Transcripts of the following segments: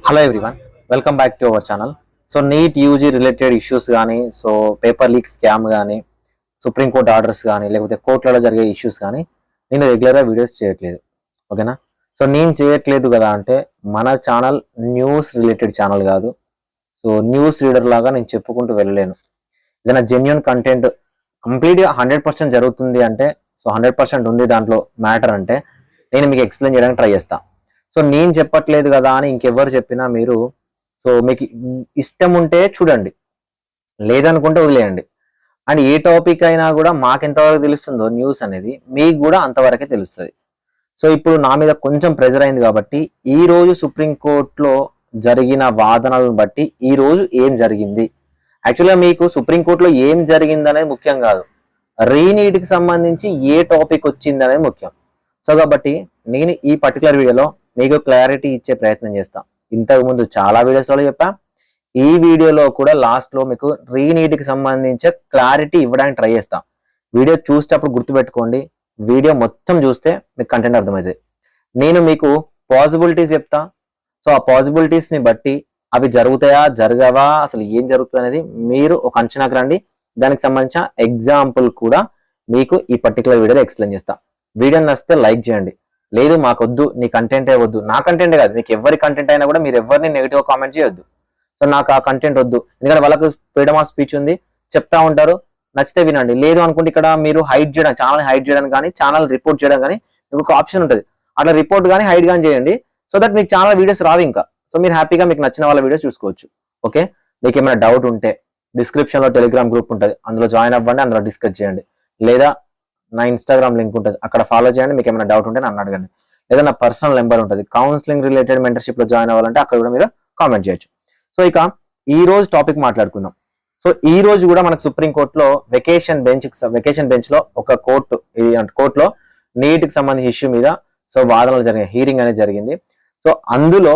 Hello everyone, welcome back to our channel. So NEET UG related issues కానీ, so paper leak scam కానీ, supreme court orders కానీ, లేకపోతే కోర్టులలో జరిగే issues కానీ నేను రెగ్యులర్గా వీడియోస్ చేయట్లేదు. ఓకేనా? సో నేను చేయట్లేదు కదా అంటే మన ఛానల్ న్యూస్ రిలేటెడ్ ఛానల్ కాదు. సో న్యూస్ రీడర్ లాగా నేను చెప్పుకుంటూ వెళ్ళలేను. ఏదైనా జెన్యున్ కంటెంట్ కంప్లీట్గా 100% జరుగుతుంది అంటే, సో 100% ఉంది దాంట్లో మ్యాటర్ అంటే నేను మీకు ఎక్స్ప్లెయిన్ చేయడానికి ట్రై చేస్తాను. సో నేను చెప్పట్లేదు కదా అని ఇంకెవ్వరు చెప్పినా మీరు సో మీకు ఇష్టం ఉంటే చూడండి, లేదనుకుంటే వదిలేయండి. అండ్ ఏ టాపిక్ అయినా కూడా మాకు ఎంతవరకు తెలుస్తుందో న్యూస్ అనేది మీకు కూడా అంతవరకే తెలుస్తుంది. సో ఇప్పుడు నా మీద కొంచెం ప్రెజర్ అయింది కాబట్టి ఈ రోజు సుప్రీంకోర్టులో జరిగిన వాదనలను బట్టి ఈ రోజు ఏం జరిగింది, యాక్చువల్గా మీకు సుప్రీంకోర్టులో ఏం జరిగింది అనేది ముఖ్యం కాదు, రీనీట్కి సంబంధించి ఏ టాపిక్ వచ్చింది అనేది ముఖ్యం. సో కాబట్టి నేను ఈ పర్టికులర్ వీడియోలో మీకు క్లారిటీ ఇచ్చే ప్రయత్నం చేస్తాం. ఇంతకు ముందు చాలా వీడియోస్లో చెప్పా, ఈ వీడియోలో కూడా లాస్ట్లో మీకు రీనీట్కి సంబంధించి క్లారిటీ ఇవ్వడానికి ట్రై చేస్తాం. వీడియో చూసేటప్పుడు గుర్తుపెట్టుకోండి, వీడియో మొత్తం చూస్తే మీకు కంటెంట్ అర్థమవుతుంది. నేను మీకు పాసిబిలిటీస్ చెప్తా. సో ఆ పాసిబిలిటీస్ని బట్టి అవి జరుగుతాయా జరగవా, అసలు ఏం జరుగుతుంది అనేది మీరు ఒక అంచనాకు రండి. దానికి సంబంధించిన ఎగ్జాంపుల్ కూడా మీకు ఈ పర్టికులర్ వీడియోలో ఎక్స్ప్లెయిన్ చేస్తా. వీడియో నచ్చితే లైక్ చేయండి. లేదు మాకొద్దు, నీ కంటెంటే వద్దు, నా కంటెంటే కాదు, మీకు ఎవరి కంటెంట్ అయినా కూడా మీరు ఎవరిని నెగిటివ్ కామెంట్ చేయొద్దు. సో నాకు ఆ కంటెంట్ వద్దు, ఎందుకంటే వాళ్ళకు ఫ్రీడమ్ ఆఫ్ స్పీచ్ ఉంది, చెప్తా ఉంటారు, నచ్చితే వినండి. లేదు అనుకుంటే ఇక్కడ మీరు హైడ్ చేయడం, ఛానల్ హైడ్ చేయడం కానీ, ఛానల్ రిపోర్ట్ చేయడం కానీ మీకు ఒక ఆప్షన్ ఉంటుంది. అట్లా రిపోర్ట్ కానీ హైడ్ కానీ చేయండి, సో దట్ మీకు ఛానల్ వీడియోస్ రావు ఇంకా. సో మీరు హ్యాపీగా మీకు నచ్చిన వాళ్ళ వీడియోస్ చూసుకోవచ్చు. ఓకే, మీకు ఏమైనా డౌట్ ఉంటే డిస్క్రిప్షన్లో టెలిగ్రామ్ గ్రూప్ ఉంటుంది, అందులో జాయిన్ అవ్వండి, అందులో డిస్కస్ చేయండి. లేదా నా ఇన్స్టాగ్రామ్ లింక్ ఉంటుంది, అక్కడ ఫాలో చేయండి. మీకు ఏమైనా డౌట్ ఉంటే నన్ను అడగండి. లేదా నా పర్సనల్ నెంబర్ ఉంటుంది, కౌన్సిలింగ్ రిలేటెడ్ మెంటర్షిప్ లో జాయిన్ అవ్వాలంటే అక్కడ కూడా మీరు కామెంట్ చేయొచ్చు. సో ఇక ఈ రోజు టాపిక్ మాట్లాడుకుందాం. సో ఈ రోజు కూడా మనకు సుప్రీంకోర్టులో వెకేషన్ బెంచ్ లో ఒక కోర్టులో నీట్ కి సంబంధించిన ఇష్యూ మీద సో వాదనలు జరిగిన హీరింగ్ అనేది జరిగింది. సో అందులో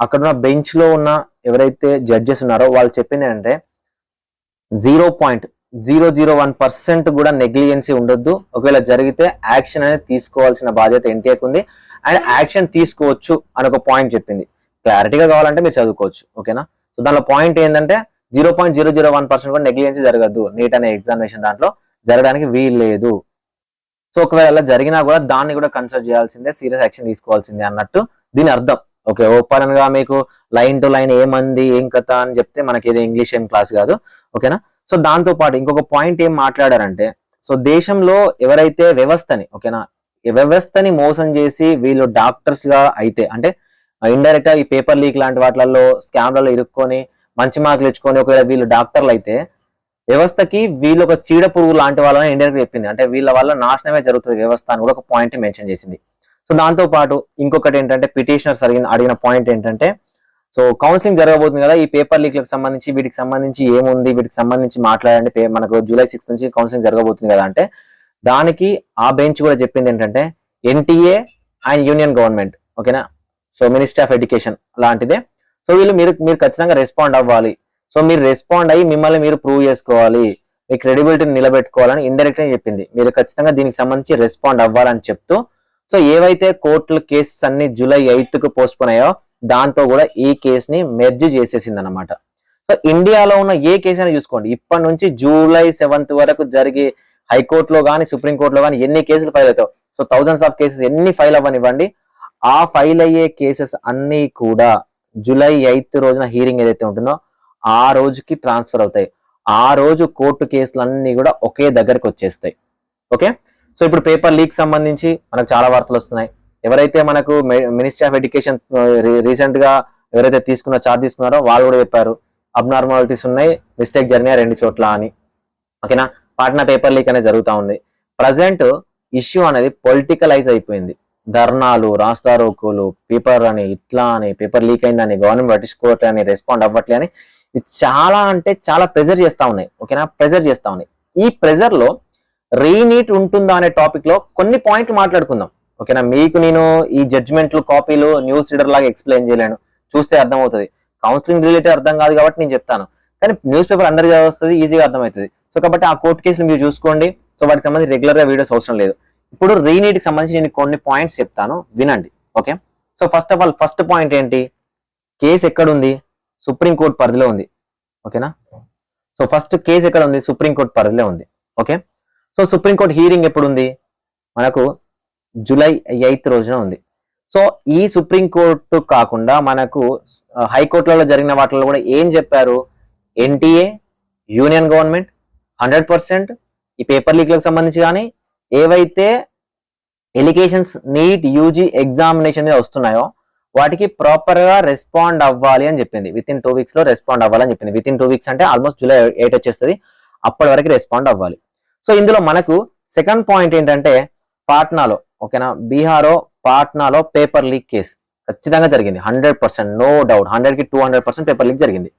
అక్కడ ఉన్న బెంచ్ లో ఉన్న ఎవరైతే జడ్జెస్ ఉన్నారో వాళ్ళు చెప్పింది ఏంటంటే 0.001% కూడా నెగ్లిజెన్సీ ఉండొద్దు. ఒకవేళ జరిగితే యాక్షన్ అనేది తీసుకోవాల్సిన బాధ్యత ఎన్టీఏకి ఉంది, అండ్ యాక్షన్ తీసుకోవచ్చు అని ఒక పాయింట్ చెప్పింది. క్లారిటీగా కావాలంటే మీరు చదువుకోవచ్చు. ఓకేనా? సో దానిలో పాయింట్ ఏంటంటే 0.001% కూడా నెగ్లిజెన్సీ జరగద్దు, నీట్ అనే ఎగ్జామినేషన్ దాంట్లో జరగడానికి వీల్లేదు. సో ఒకవేళ జరిగినా కూడా దాన్ని కూడా కన్సిడర్ చేయాల్సిందే, సీరియస్ యాక్షన్ తీసుకోవాల్సిందే అన్నట్టు దీని అర్థం. ఓకే, ఓపెన్ గా మీకు లైన్ టు లైన్ ఏమంది ఏం కథ అని చెప్తే మనకి ఇది ఇంగ్లీష్ ఏం క్లాస్ కాదు. ఓకేనా? సో దాంతో పాటు ఇంకొక పాయింట్ ఏం మాట్లాడారంటే, సో దేశంలో ఎవరైతే వ్యవస్థని, ఓకేనా, వ్యవస్థని మోసం చేసి వీళ్ళు డాక్టర్స్ గా అయితే, అంటే ఇండైరెక్ట్ గా ఈ పేపర్ లీక్ లాంటి వాటిలలో స్కామ్లలో ఇరుక్కొని మంచి మార్కులు ఇచ్చుకొని ఒకవేళ వీళ్ళు డాక్టర్లు అయితే వ్యవస్థకి వీళ్ళు ఒక చీడ పురుగు లాంటి వాళ్ళని ఇండైరెక్ట్ చెప్పింది, అంటే వీళ్ళ వల్ల నాశనమే జరుగుతుంది వ్యవస్థ అని కూడా ఒక పాయింట్ మెన్షన్ చేసింది. సో దాంతో పాటు ఇంకొకటి ఏంటంటే పిటిషనర్స్ అడిగిన పాయింట్ ఏంటంటే, సో కౌన్సిలింగ్ జరగబోతుంది కదా, ఈ పేపర్ లీక్లకు సంబంధించి వీటికి సంబంధించి ఏముంది, వీటికి సంబంధించి మాట్లాడండి, మనకు July 6 నుంచి కౌన్సిలింగ్ జరగబోతుంది కదా అంటే, దానికి ఆ బెంచ్ కూడా చెప్పింది ఏంటంటే ఎన్టీఏ అండ్ యూనియన్ గవర్నమెంట్, ఓకేనా, సో మినిస్ట్రీ ఆఫ్ ఎడ్యుకేషన్ లాంటిదే. సో వీళ్ళు మీరు ఖచ్చితంగా రెస్పాండ్ అవ్వాలి. సో మీరు రెస్పాండ్ అయ్యి మిమ్మల్ని మీరు ప్రూవ్ చేసుకోవాలి, మీ క్రెడిబిలిటీని నిలబెట్టుకోవాలని ఇండైరెక్ట్ గా చెప్పింది. మీరు ఖచ్చితంగా దీనికి సంబంధించి రెస్పాండ్ అవ్వాలని చెప్తూ, సో ఏవైతే కోర్టుల కేసెస్ అన్ని July 8కు పోస్ట్ పోన్ అయ్యాయో దాంతో కూడా ఈ కేసుని మెర్జ్ చేసేసింది అనమాట. సో ఇండియాలో ఉన్న ఏ కేసు అయినా చూసుకోండి, ఇప్పటి నుంచి July 7 వరకు జరిగే హైకోర్టులో కానీ సుప్రీంకోర్టులో కానీ ఎన్ని కేసులు ఫైల్ అవుతావు, సో థౌజండ్స్ ఆఫ్ కేసెస్ ఎన్ని ఫైల్ అవ్వనివ్వండి, ఆ ఫైల్ అయ్యే కేసెస్ అన్ని కూడా July 8 రోజున హీరింగ్ ఏదైతే ఉంటుందో ఆ రోజుకి ట్రాన్స్ఫర్ అవుతాయి. ఆ రోజు కోర్టు కేసులు అన్ని కూడా ఒకే దగ్గరకు వచ్చేస్తాయి. ఓకే, సో ఇప్పుడు పేపర్ లీక్ సంబంధించి మనకు చాలా వార్తలు వస్తున్నాయి. ఎవరైతే మనకు మినిస్ట్రీ ఆఫ్ ఎడ్యుకేషన్ రీసెంట్ గా ఎవరైతే చార్జ్ తీసుకున్నారో వాళ్ళు కూడా చెప్పారు అబ్నార్మాలిటీస్ ఉన్నాయి, మిస్టేక్ జరిగినాయి 2 చోట్ల అని. ఓకేనా? పాట్నా పేపర్ లీక్ అనేది జరుగుతూ ఉంది. ప్రజెంట్ ఇష్యూ అనేది పొలిటికలైజ్ అయిపోయింది. ధర్నాలు, రాస్తారోకోలు, పేపర్ అని ఇట్లా అని, పేపర్ లీక్ అయిందని, గవర్నమెంట్ పట్టించుకోవట్లే అని, రెస్పాండ్ అవ్వట్లే అని చాలా అంటే చాలా ప్రెజర్ చేస్తా ఉన్నాయి. ఓకేనా? ప్రెజర్ చేస్తా ఉన్నాయి. ఈ ప్రెజర్ లో రీనీట్ ఉంటుందా అనే టాపిక్ లో కొన్ని పాయింట్లు మాట్లాడుకుందాం. ఓకేనా? మీకు నేను ఈ జడ్జ్మెంట్లు కాపీలు న్యూస్ రీడర్ లాగా ఎక్స్ప్లెయిన్ చేయలేను, చూస్తే అర్థమవుతుంది. కౌన్సిలింగ్ రిలేటెడ్ అర్థం కాదు కాబట్టి నేను చెప్తాను, కానీ న్యూస్ పేపర్ అందరికీ వస్తుంది, ఈజీగా అర్థమవుతుంది. సో కాబట్టి ఆ కోర్టు కేసులు మీరు చూసుకోండి. సో వాటికి సంబంధించి రెగ్యులర్ గా వీడియోస్ అవసరం లేదు. ఇప్పుడు రీనీట్ కి సంబంధించి నేను కొన్ని పాయింట్స్ చెప్తాను, వినండి. Okay, so first of all first point ఏంటి, కేసు ఎక్కడ ఉంది? సుప్రీంకోర్టు పరిధిలో ఉంది. ఓకేనా? సో ఫస్ట్ కేసు ఎక్కడ ఉంది? సుప్రీంకోర్టు పరిధిలో ఉంది. ఓకే, సో సుప్రీంకోర్టు హీరింగ్ ఎప్పుడు ఉంది? మనకు జూలై 8 రోజున ఉంది. సో ఈ సుప్రీంకోర్టు కాకుండా మనకు హైకోర్టులలో జరిగిన వాటిలో కూడా ఏం చెప్పారు? ఎన్టీఏ, యూనియన్ గవర్నమెంట్ 100% ఈ పేపర్ లీక్లకు సంబంధించి కానీ ఏవైతే ఎలిగేషన్స్ నీట్ యూజీ ఎగ్జామినేషన్ మీద వస్తున్నాయో వాటికి ప్రాపర్ గా రెస్పాండ్ అవ్వాలి అని చెప్పింది. విత్ ఇన్ 2 weeks లో రెస్పాండ్ అవ్వాలని చెప్పింది. విత్ ఇన్ 2 weeks అంటే ఆల్మోస్ట్ జూలై 8 వచ్చేస్తుంది. అప్పటి వరకు రెస్పాండ్ అవ్వాలి. సో ఇందులో మనకు సెకండ్ పాయింట్ ఏంటంటే పాట్నాలో, ఓకేనా, బీహారో పాట్నాలో పేపర్ లీక్ కేసు ఖచ్చితంగా జరిగింది. 100%, నో డౌట్, 100కి 200% పేపర్ లీక్ జరిగింది.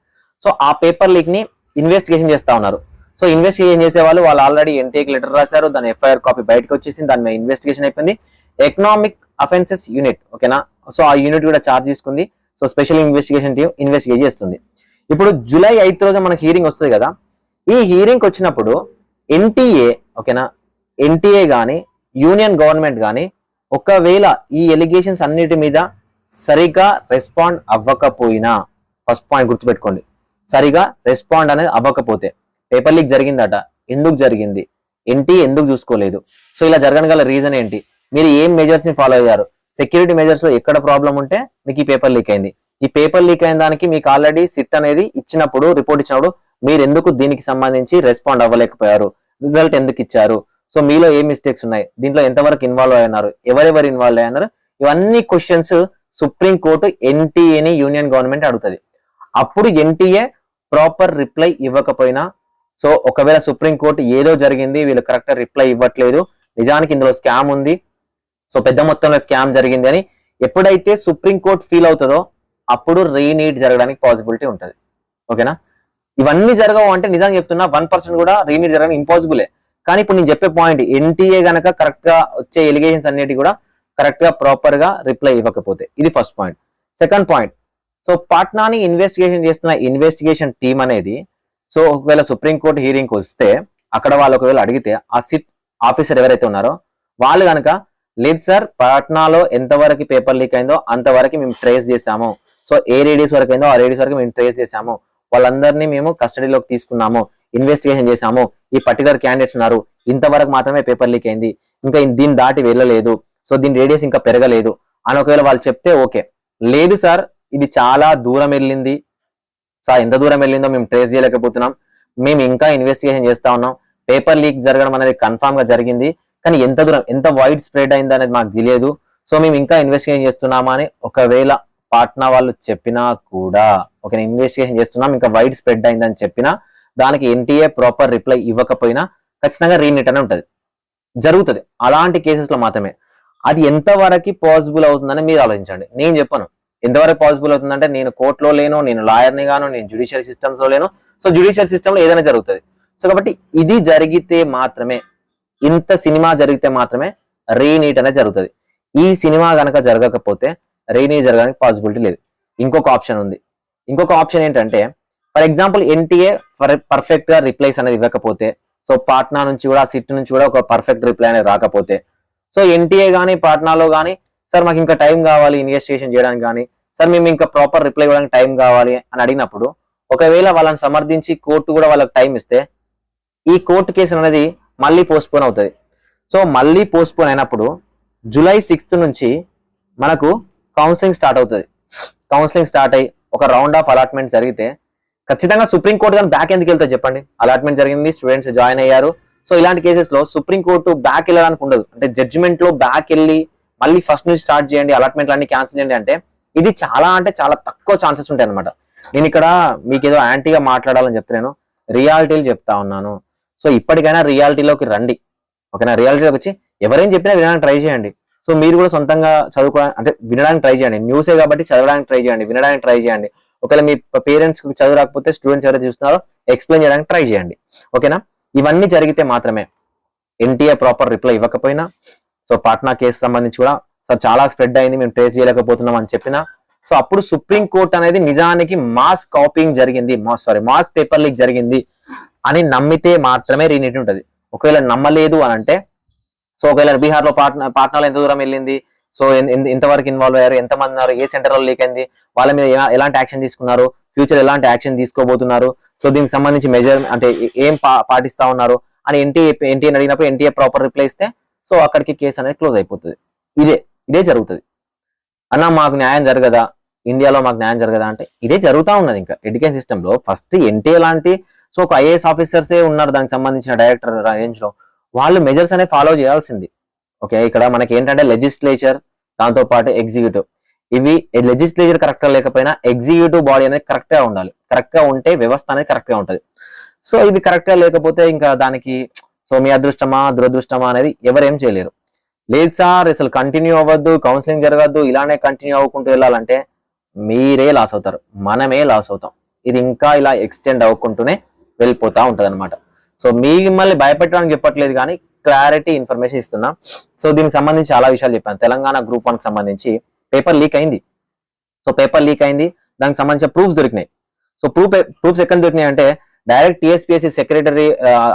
సో ఆ పేపర్ లీక్ ని ఇన్వెస్టిగేషన్ చేస్తా ఉన్నారు. సో ఇన్వెస్టిగేషన్ చేసే వాళ్ళు ఆల్రెడీ ఎన్టీఏకి లెటర్ రాశారు. దాని ఎఫ్ఐఆర్ కాపీ బయటకు వచ్చేసింది. దాని మీద ఇన్వెస్టిగేషన్ అయిపోయింది. ఎకనామిక్ అఫెన్సెస్ యూనిట్, ఓకేనా, సో ఆ యూనిట్ కూడా ఛార్జ్ తీసుకుంది. So special investigation team investigate చేస్తుంది. ఇప్పుడు జూలై 8 రోజు మనకి హీరింగ్ వస్తుంది కదా. ఈ హీరింగ్ వచ్చినప్పుడు ఎన్టీఏ, ఓకేనా, ఎన్టీఏ కానీ యూనియన్ గవర్నమెంట్ కానీ ఒకవేళ ఈ ఎలిగేషన్స్ అన్నిటి మీద సరిగా రెస్పాండ్ అవ్వకపోయినా, ఫస్ట్ పాయింట్ గుర్తుపెట్టుకోండి, సరిగా రెస్పాండ్ అనేది అవ్వకపోతే పేపర్ లీక్ జరిగిందట, ఎందుకు జరిగింది, ఎన్టీఏ ఎందుకు చూసుకోలేదు, సో ఇలా జరగగల రీజన్ ఏంటి, మీరు ఏం మెజర్స్ ని ఫాలో అయ్యారు, సెక్యూరిటీ మెజర్స్ లో ఎక్కడ ప్రాబ్లం ఉంటే మీకు ఈ పేపర్ లీక్ అయింది. ఈ పేపర్ లీక్ అయిన దానికి మీకు ఆల్రెడీ సిట్ అనేది ఇచ్చినప్పుడు, రిపోర్ట్ ఇచ్చినప్పుడు మీరు ఎందుకు దీనికి సంబంధించి రెస్పాండ్ అవ్వలేకపోయారు, రిజల్ట్ ఎందుకు ఇచ్చారు, సో మీలో ఏ మిస్టేక్స్ ఉన్నాయి, దీంట్లో ఎంతవరకు ఇన్వాల్వ్ అయినారు, ఎవరెవరు ఇన్వాల్వ్ అయినారు, ఇవన్నీ క్వశ్చన్స్ సుప్రీం కోర్టు ఎన్టీఏని యూనియన్ గవర్నమెంట్ అడుగుతుంది. అప్పుడు ఎన్టీఏ ప్రాపర్ రిప్లై ఇవ్వకపోయినా, సో ఒకవేళ సుప్రీం కోర్టు ఏదో జరిగింది, వీళ్ళు కరెక్ట్ రిప్లై ఇవ్వట్లేదు, నిజానికి ఇందులో స్కామ్ ఉంది, సో పెద్ద మొత్తంలో స్కామ్ జరిగింది అని ఎప్పుడైతే సుప్రీం కోర్టు ఫీల్ అవుతుందో అప్పుడు రీనీట్ జరగడానికి పాసిబిలిటీ ఉంటుంది. ఓకేనా? ఇవన్నీ జరగవు అంటే నిజంగా చెప్తున్నా 1% కూడా రీనీట్ జరగడం ఇంపాసిబులే. కానీ ఇప్పుడు నేను చెప్పే పాయింట్, ఎన్టీఏ గనక కరెక్ట్ గా వచ్చే ఎలిగేషన్స్ అన్నిటి కూడా కరెక్ట్ గా ప్రాపర్ గా రిప్లై ఇవ్వకపోతే, ఇది first point. Second point, so పాట్నాని ఇన్వెస్టిగేషన్ చేస్తున్న ఇన్వెస్టిగేషన్ టీమ్ అనేది, సో ఒకవేళ సుప్రీంకోర్టు హీరింగ్ వస్తే అక్కడ వాళ్ళు ఒకవేళ అడిగితే ఆ సిట్ ఆఫీసర్ ఎవరైతే ఉన్నారో వాళ్ళు కనుక, లేదు సార్ పాట్నాలో ఎంతవరకు పేపర్ లీక్ అయిందో అంతవరకు మేము ట్రేస్ చేశాము, సో ఏ రేడియస్ వరకు అయిందో ఆ రేడియస్ వరకు మేము ట్రేస్ చేశాము, వాళ్ళందరినీ మేము కస్టడీలోకి తీసుకున్నాము, ఇన్వెస్టిగేషన్ చేశాము, ఈ పర్టికులర్ క్యాండిడేట్స్ ఉన్నారు, ఇంతవరకు మాత్రమే పేపర్ లీక్ అయింది, ఇంకా దీన్ని దాటి వెళ్ళలేదు, సో దీని రేడియస్ ఇంకా పెరగలేదు అని ఒకవేళ వాళ్ళు చెప్తే ఓకే. లేదు సార్ ఇది చాలా దూరం వెళ్ళింది సార్, ఎంత దూరం వెళ్ళిందో మేము ట్రేస్ చేయలేకపోతున్నాం, మేము ఇంకా ఇన్వెస్టిగేషన్ చేస్తా ఉన్నాం, పేపర్ లీక్ జరగడం అనేది కన్ఫామ్ గా జరిగింది, కానీ ఎంత దూరం, ఎంత వైడ్ స్ప్రెడ్ అయింది అనేది మాకు తెలియదు, సో మేము ఇంకా ఇన్వెస్టిగేషన్ చేస్తున్నామా అని ఒకవేళ పాట్నా వాళ్ళు చెప్పినా కూడా, ఒక ఇన్వెస్టిగేషన్ చేస్తున్నాం ఇంకా వైడ్ స్ప్రెడ్ అయిందని చెప్పినా, దానికి ఎన్టీఏ ప్రాపర్ రిప్లై ఇవ్వకపోయినా ఖచ్చితంగా రీనీట్ అని ఉంటుంది, జరుగుతుంది. అలాంటి కేసెస్ లో మాత్రమే. అది ఎంతవరకు పాసిబుల్ అవుతుందని మీరు ఆలోచించండి. నేను చెప్పను ఎంతవరకు పాసిబుల్ అవుతుందంటే, నేను కోర్టులో లేను, నేను లాయర్ని గాను, నేను జ్యుడిషియల్ సిస్టమ్స్ లో లేను, సో జ్యుడిషియల్ సిస్టమ్ లో ఏదైనా జరుగుతుంది. సో కాబట్టి ఇది జరిగితే మాత్రమే, ఇంత సినిమా జరిగితే మాత్రమే రీనీట్ అనేది జరుగుతుంది. ఈ సినిమా గనక జరగకపోతే రీనీట్ జరగడానికి పాసిబిలిటీ లేదు. ఇంకొక ఆప్షన్ ఉంది. ఇంకొక ఆప్షన్ ఏంటంటే, ఫర్ ఎగ్జాంపుల్ ఎన్టీఏ పర్ఫెక్ట్ గా రిప్లైస్ అనేది ఇవ్వకపోతే, సో పాట్నా నుంచి కూడా సిట్ నుంచి కూడా ఒక పర్ఫెక్ట్ రిప్లై అనేది రాకపోతే, సో ఎన్టీఏ కానీ పాట్నాలో కానీ, సార్ మాకు ఇంకా టైం కావాలి ఇన్వెస్టిగేషన్ చేయడానికి, కానీ సార్ మేము ఇంకా ప్రాపర్ రిప్లై ఇవ్వడానికి టైం కావాలి అని అడిగినప్పుడు, ఒకవేళ వాళ్ళని సమర్థించి కోర్టు కూడా వాళ్ళకి టైం ఇస్తే ఈ కోర్టు కేసు అనేది మళ్ళీ పోస్ట్పోన్ అవుతుంది. సో మళ్ళీ పోస్ట్పోన్ అయినప్పుడు జూలై 6 నుంచి మనకు కౌన్సిలింగ్ స్టార్ట్ అవుతుంది. కౌన్సిలింగ్ స్టార్ట్ అయ్యి ఒక రౌండ్ ఆఫ్ అలాట్మెంట్ జరిగితే ఖచ్చితంగా సుప్రీంకోర్టు కానీ బ్యాక్ ఎందుకు వెళ్తుంది చెప్పండి? అలాట్మెంట్ జరిగింది, స్టూడెంట్స్ జాయిన్ అయ్యారు, సో ఇలాంటి కేసెస్ లో సుప్రీంకోర్టు బ్యాక్ వెళ్ళడానికి ఉండదు. అంటే జడ్జిమెంట్ లో బ్యాక్ వెళ్ళి మళ్ళీ ఫస్ట్ నుంచి స్టార్ట్ చేయండి, అలాట్మెంట్లు అన్ని క్యాన్సిల్ చేయండి అంటే ఇది చాలా అంటే చాలా తక్కువ ఛాన్సెస్ ఉంటాయి అనమాట. నేను ఇక్కడ మీకు ఏదో యాంటీగా మాట్లాడాలని చెప్తున్నాను, రియాలిటీలు చెప్తా ఉన్నాను. సో ఇప్పటికైనా రియాలిటీలోకి రండి, ఓకేనా? రియాలిటీలోకి వచ్చి ఎవరేం చెప్పినా వినడానికి ట్రై చేయండి. సో మీరు కూడా సొంతంగా చదువుకోవడానికి, అంటే వినడానికి ట్రై చేయండి. న్యూసే కాబట్టి చదవడానికి ట్రై చేయండి, వినడానికి ట్రై చేయండి. ఒకవేళ మీ పేరెంట్స్ చదువు రాకపోతే, స్టూడెంట్స్ ఎవరైతే చూస్తున్నారో ఎక్స్ప్లెయిన్ చేయడానికి ట్రై చేయండి, ఓకేనా? ఇవన్నీ జరిగితే మాత్రమే, ఎన్టీఏ ప్రాపర్ రిప్లై ఇవ్వకపోయినా, సో పాట్నా కేసు సంబంధించి కూడా సార్ చాలా స్ప్రెడ్ అయింది, మేము ట్రేస్ చేయలేకపోతున్నాం అని చెప్పినా, సో అప్పుడు సుప్రీం కోర్ట్ అనేది నిజానికి మాస్ కాపీయింగ్ జరిగింది, మాస్ పేపర్ లీక్ జరిగింది అని నమ్మితే మాత్రమే రీనీట్ ఉంటుంది. ఒకవేళ నమ్మలేదు అని అంటే, సో ఒకవేళ బీహార్ లో పాట్నాలో ఎంత దూరం వెళ్ళింది, సో ఎంతవరకు ఇన్వాల్వ్ అయ్యారు, ఎంతమంది ఉన్నారు, ఏ సెంటర్ లో లీక్ అయింది, వాళ్ళ మీద ఎలాంటి యాక్షన్ తీసుకున్నారు, ఫ్యూచర్ ఎలాంటి యాక్షన్ తీసుకోబోతున్నారు, సో దీనికి సంబంధించి మెజర్ అంటే ఏం పాటిస్తా ఉన్నారు అని ఎన్టీఏ అడిగినప్పుడు ఎన్టీఏ ప్రాపర్ రిప్లై ఇస్తే సో అక్కడికి కేసు అనేది క్లోజ్ అయిపోతుంది. ఇదే జరుగుతుంది. అన్న మాకు న్యాయం జరగదా, ఇండియాలో మాకు న్యాయం జరగదా అంటే ఇదే జరుగుతూ ఉన్నది. ఇంకా ఎడ్యుకేషన్ సిస్టమ్ లో ఫస్ట్ ఎన్టీఏ లాంటి సో ఒక ఐఏఎస్ ఆఫీసర్సే ఉన్నారు దానికి సంబంధించిన డైరెక్టర్ రేంజ్ లో, వాళ్ళు మెజర్స్ అనేది ఫాలో చేయాల్సింది. ఓకే, ఇక్కడ మనకి ఏంటంటే లెజిస్లేచర్, దాంతో పాటు ఎగ్జిక్యూటివ్, ఇవి లెజిస్లేచర్ కరెక్ట్ గా లేకపోయినా ఎగ్జిక్యూటివ్ బాడీ అనేది కరెక్ట్ గా ఉండాలి. కరెక్ట్ గా ఉంటే వ్యవస్థ అనేది కరెక్ట్ గా ఉంటది. సో ఇవి కరెక్ట్ గా లేకపోతే ఇంకా దానికి సో మీ అదృష్టమా దురదృష్టమా అనేది ఎవరేం చేయలేరు. లేదు సార్ అసలు కంటిన్యూ అవ్వద్దు, కౌన్సిలింగ్ జరగద్దు, ఇలానే కంటిన్యూ అవ్వకుంటూ వెళ్ళాలంటే మీరే లాస్ అవుతారు, మనమే లాస్ అవుతాం. ఇది ఇంకా ఇలా ఎక్స్టెండ్ అవ్వకుంటూనే వెళ్ళిపోతా ఉంటది అనమాట. సో మిమ్మల్ని భయపెట్టడానికి చెప్పట్లేదు కానీ క్లారిటీ ఇన్ఫర్మేషన్ ఇస్తున్నా. సో దీనికి సంబంధించి చాలా విషయాలు చెప్పాను. తెలంగాణ గ్రూప్ 1 కి సంబంధించి పేపర్ లీక్ అయింది. సో పేపర్ లీక్ అయింది, దానికి సంబంధించిన ప్రూఫ్స్ దొరికినాయి. సో ప్రూఫ్స్ ఎక్కడ దొరికినాయి అంటే direct TSPSC secretary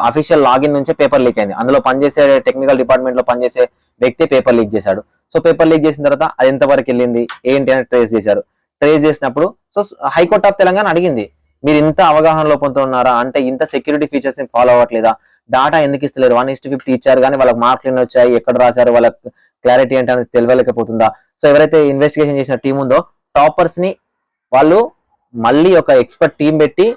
official login నుంచే పేపర్ లీక్ అయింది. అందులో పనిచేసే టెక్నికల్ డిపార్ట్మెంట్ లో పనిచేసే వ్యక్తి పేపర్ లీక్ చేశాడు. సో పేపర్ లీక్ చేసిన తర్వాత అది ఎంతవరకు వెళ్ళింది ఏంటి అని ట్రేస్ చేశారు. ట్రేస్ చేసినప్పుడు సో హైకోర్ట్ ఆఫ్ తెలంగాణ అడిగింది, మీరు ఇంత అవగాహన లోపంతో ఉన్నారా అంటే, ఇంత సెక్యూరిటీ ఫీచర్స్ ని ఫాలో అవ్వట్లేదా, డాటా ఎందుకు ఇస్తలేరు, 1:50 ఇచ్చారు కానీ వాళ్ళకి మార్కులు ఎన్ని వచ్చాయి, ఎక్కడ రాశారు, వాళ్ళ క్లారిటీ ఏంటి అనేది తెలియలేకపోతుందా. సో ఎవరైతే ఇన్వెస్టిగేషన్ చేసిన టీం ఉందో టాపర్స్ ని వాళ్ళు మళ్ళీ ఒక ఎక్స్పర్ట్ టీం పెట్టి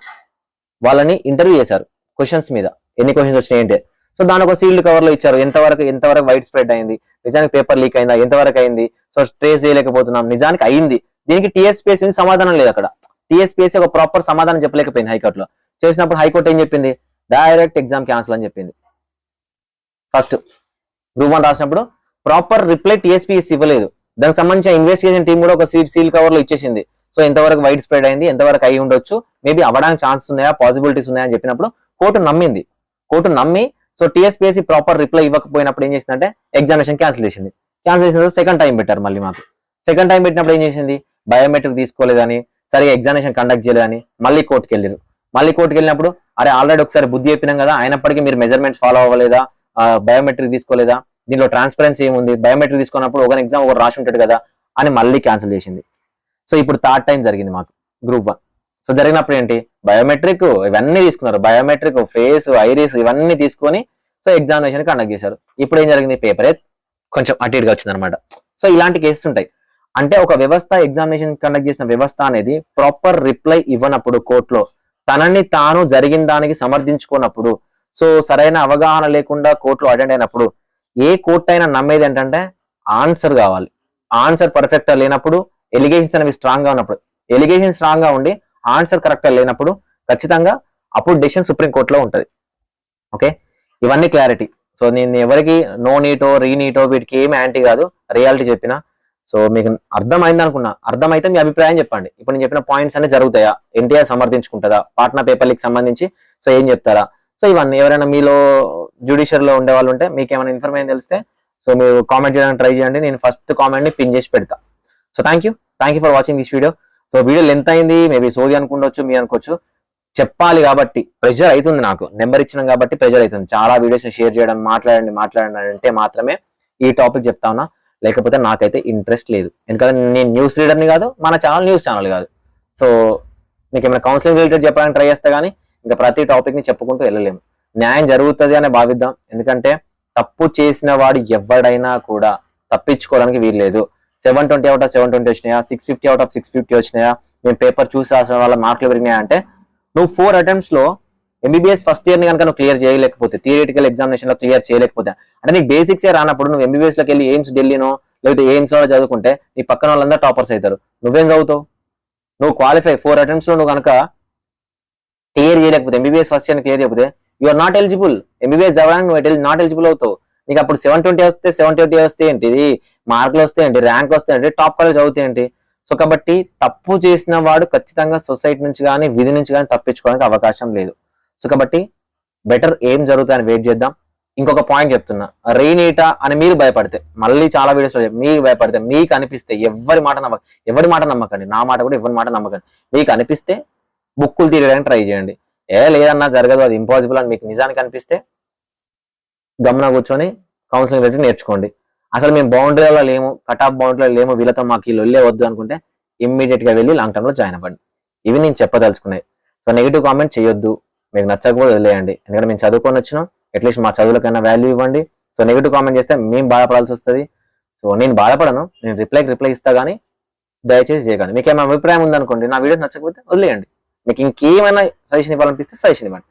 వాళ్ళని ఇంటర్వ్యూ చేశారు క్వశ్చన్స్ మీద, ఎన్ని క్వశ్చన్స్ వచ్చినాయి అంటే. సో దాని ఒక సీల్డ్ కవర్ లో ఇచ్చారు, ఎంతవరకు వైడ్ స్ప్రెడ్ అయింది, నిజానికి పేపర్ లీక్ అయిందా, ఎంతవరకు అయింది, సో ట్రేస్ చేయలేకపోతున్నాం, నిజానికి అయింది. దీనికి టీఎస్పీఎస్సీ సమాధానం లేదు. అక్కడ టీఎస్పీఎస్సీ ఒక ప్రాపర్ సమాధానం చెప్పలేకపోయింది హైకోర్టులో. చేసినప్పుడు హైకోర్టు ఏం చెప్పింది, డైరెక్ట్ ఎగ్జామ్ క్యాన్సిల్ అని చెప్పింది. ఫస్ట్ గ్రూప్ 1 రాసినప్పుడు ప్రాపర్ రిప్లై టీఎస్పీఎస్సీ ఇవ్వలేదు. దానికి సంబంధించిన ఇన్వెస్టిగేషన్ టీం కూడా ఒక సీల్ కవర్ లో ఇచ్చేసింది. సో ఎంతవరకు వైడ్ స్ప్రెడ్ అయింది, ఎంతవరకు అయి ఉండొచ్చు, మేబీ అవ్వడానికి ఛాన్సెస్ ఉన్నాయా, పాసిబిలిటీస్ ఉన్నాయా అని చెప్పినప్పుడు కోర్టు నమ్మి సో టీఎస్పీఎస్సీ ప్రాపర్ రిప్లై ఇవ్వకపోయినప్పుడు ఏం చేసిందంటే ఎగ్జామినేషన్ క్యాన్సిల్ చేసింది. క్యాన్సిల్ చేసిన తర్వాత సెకండ్ టైం పెట్టారు. మళ్ళీ మాకు సెకండ్ టైం పెట్టినప్పుడు ఏం చేసింది, బయోమెట్రిక్ తీసుకోలేదని, సరిగా ఎగ్జామినేషన్ కండక్ట్ చేయలేదని మళ్ళీ కోర్టుకి వెళ్ళారు. మళ్ళీ కోర్టుకి వెళ్ళినప్పుడు అరే ఆల్రెడీ ఒకసారి బుద్ధి చెప్పినాం కదా, అయినప్పటికీ మీరు మెజర్మెంట్స్ ఫాలో అవ్వలేదా, బయోమెట్రిక్ తీసుకోలేదా, దీనిలో ట్రాన్స్పరెన్సీ ఏముంది, బయోమెట్రిక్ తీసుకున్నప్పుడు ఒక ఎగ్జామ్ ఒకటి రాసి ఉంటాడు కదా అని మళ్ళీ క్యాన్సిల్ చేసింది. సో ఇప్పుడు థర్డ్ టైం జరిగింది మాకు గ్రూప్ 1. సో జరిగినప్పుడు ఏంటి, బయోమెట్రిక్ ఇవన్నీ తీసుకున్నారు, బయోమెట్రిక్, ఫేస్, ఐరిస్ ఇవన్నీ తీసుకొని సో ఎగ్జామినేషన్ కండక్ట్ చేశారు. ఇప్పుడు ఏం జరిగింది, పేపరే కొంచెం అటు ఇటుగా వచ్చింది అనమాట. సో ఇలాంటి కేసెస్ ఉంటాయి. అంటే ఒక వ్యవస్థ ఎగ్జామినేషన్ కండక్ట్ చేసిన వ్యవస్థ అనేది ప్రాపర్ రిప్లై ఇవ్వనప్పుడు కోర్టులో, తనని తాను జరిగిన దానికి సమర్థించుకున్నప్పుడు, సో సరైన అవగాహన లేకుండా కోర్టులో అటెండ్ అయినప్పుడు ఏ కోర్టు అయినా నమ్మేది ఏంటంటే ఆన్సర్ కావాలి. ఆన్సర్ పర్ఫెక్ట్ గా లేనప్పుడు, ఎలిగేషన్స్ అనేవి స్ట్రాంగ్ గా ఉన్నప్పుడు, ఎలిగేషన్ స్ట్రాంగ్ గా ఉండి ఆన్సర్ కరెక్ట్ గా లేనప్పుడు ఖచ్చితంగా అప్పుడు డెసిషన్ సుప్రీం కోర్టులో ఉంటది. ఓకే, ఇవన్నీ క్లారిటీ. సో నేను ఎవరికి నో నీటో రీనీటో వీటికి ఏమి యాంటీ కాదు, రియాలిటీ చెప్పిన. సో మీకు అర్థమైంది అనుకున్నా, అర్థమైతే మీ అభిప్రాయం చెప్పండి. ఇప్పుడు నేను చెప్పిన పాయింట్స్ అన్ని జరుగుతాయా, ఎన్టీఆర్ సమర్థించుకుంటుందా, పాట్నా పేపర్ లీక్ సంబంధించి సో ఏం చెప్తారా. సో ఇవన్నీ ఎవరైనా మీలో జ్యుడిషియర్ లో ఉండే వాళ్ళు ఉంటే మీకు ఏమైనా ఇన్ఫర్మేషన్ తెలిస్తే సో మీరు కామెంట్ చేయడానికి ట్రై చేయండి. నేను ఫస్ట్ కామెంట్ ని పిన్ చేసి పెడతా. So thank you for watching this video. So video length అయింది, మేబీ సోది అనుకుండొచ్చు, మీ అనుకోవచ్చు. చెప్పాలి కాబట్టి ప్రెషర్ అవుతుంది, నాకు నెంబర్ ఇచ్చినాం కాబట్టి ప్రెషర్ అవుతుంది. చాలా వీడియోస్ షేర్ చేయడం, మాట్లాడండి అంటే మాత్రమే ఈ టాపిక్ చెప్తా ఉన్నా, లేకపోతే నాకైతే ఇంట్రెస్ట్ లేదు. ఎందుకంటే నేను న్యూస్ రీడర్ని కాదు, మన ఛానల్ న్యూస్ ఛానల్ కాదు. సో మీకు ఏమైనా కౌన్సిలింగ్ రిలేటెడ్ చెప్పడానికి ట్రై చేస్తే కానీ ఇంకా ప్రతి టాపిక్ ని చెప్పుకుంటూ వెళ్ళలేము. న్యాయం జరుగుతుంది అనే భావిద్దాం. ఎందుకంటే తప్పు చేసిన వాడు ఎవడైనా కూడా తప్పించుకోవడానికి వీల్లేదు. 720 out of 720 వచ్చినాయా, 650 out of 650 వచ్చినాయా, మేము పేపర్ చూసి రాసిన వాళ్ళ మార్కులు పెరిగినాయా అంటే నువ్వు 4 attempts లో ఎంబీబీఎస్ ఫస్ట్ ఇయర్ ని కనుక నువ్వు క్లియర్ చేయలేకపోతే, థియరిటికల్ ఎగ్జామినేషన్ లో క్లియర్ చేయలేకపోతే, అంటే నీకు బేసిక్స్ ఏ రానప్పుడు నువ్వు ఎంబీబీఎస్ లోకి వెళ్ళి ఎయిమ్స్ ఢిల్లీనో లేకపోతే ఎయిమ్స్ లో చదువుకుంటే నీ పక్కన వాళ్ళందరూ టాపర్స్ అవుతారు. నువ్వేం చదువుతావు? నువ్వు క్వాలిఫై 4 attempts లో నువ్వు కనుక క్లియర్ చేయలేకపోతే, ఎంబీబీఎస్ ఫస్ట్ ఇయర్ క్లియర్ చేయకపోతే యూఆర్ నాట్ ఎలిజిబుల్. ఎంబీబీఎస్ చదవడానికి నువ్వు నాట్ ఎలిజిబుల్ అవుతావు. నీకు అప్పుడు 720 వస్తే ఏంటిది, మార్కులు వస్తే ఏంటి, ర్యాంక్ వస్తే ఏంటి, టాప్ కాలేజ్ చదివితే ఏంటి. సో కాబట్టి తప్పు చేసిన వాడు ఖచ్చితంగా సొసైటీ నుంచి కానీ విధి నుంచి కానీ తప్పించుకోవడానికి అవకాశం లేదు. సో కాబట్టి బెటర్ ఏం జరుగుతాయని వెయిట్ చేద్దాం. ఇంకొక పాయింట్ చెప్తున్నా, రీనీటా అని మీరు భయపడితే, మళ్ళీ చాలా వీడియోస్ మీరు భయపడితే, మీకు అనిపిస్తే ఎవరి మాట నమ్మకండి, నా మాట కూడా ఎవరి మాట నమ్మకండి. మీకు అనిపిస్తే బుక్కులు తీయడానికి ట్రై చేయండి. లేదన్నా జరగదు, అది ఇంపాసిబుల్ అని మీకు నిజానికి అనిపిస్తే గమన కూర్చొని కౌన్సిలింగ్ రిలేటెడ్ నేర్చుకోండి. అసలు మేము బౌండరీలో లేము, కట్ ఆఫ్ బౌండరీలో లేము, వీళ్ళతో మాకు ఈ లొల్లే వద్దు అనుకుంటే ఇమ్మీడియట్ గా వెళ్ళి లాంగ్ టర్మ్ లో జాయిన్ అవ్వండి. ఇవి నేను చెప్పదలుచుకున్నాయి. సో నెగిటివ్ కామెంట్ చేయొద్దు, మీకు నచ్చకపోతే వదిలేయండి. ఎందుకంటే మేము చదువుకొని వచ్చినాం, అట్లీస్ట్ మా చదువులకైనా వాల్యూ ఇవ్వండి. సో నెగిటివ్ కామెంట్ చేస్తే మేము బాధపడాల్సి వస్తుంది. సో నేను బాధపడను, నేను రిప్లై ఇస్తా, కానీ దయచేసి చేయకండి. మీకు ఏమైనా అభిప్రాయం ఉందనుకోండి, నా వీడియో నచ్చకపోతే వదిలేయండి. మీకు ఇంకేమైనా సజెషన్ ఇవ్వాలనిపిస్తే సజెషన్ ఇవ్వండి.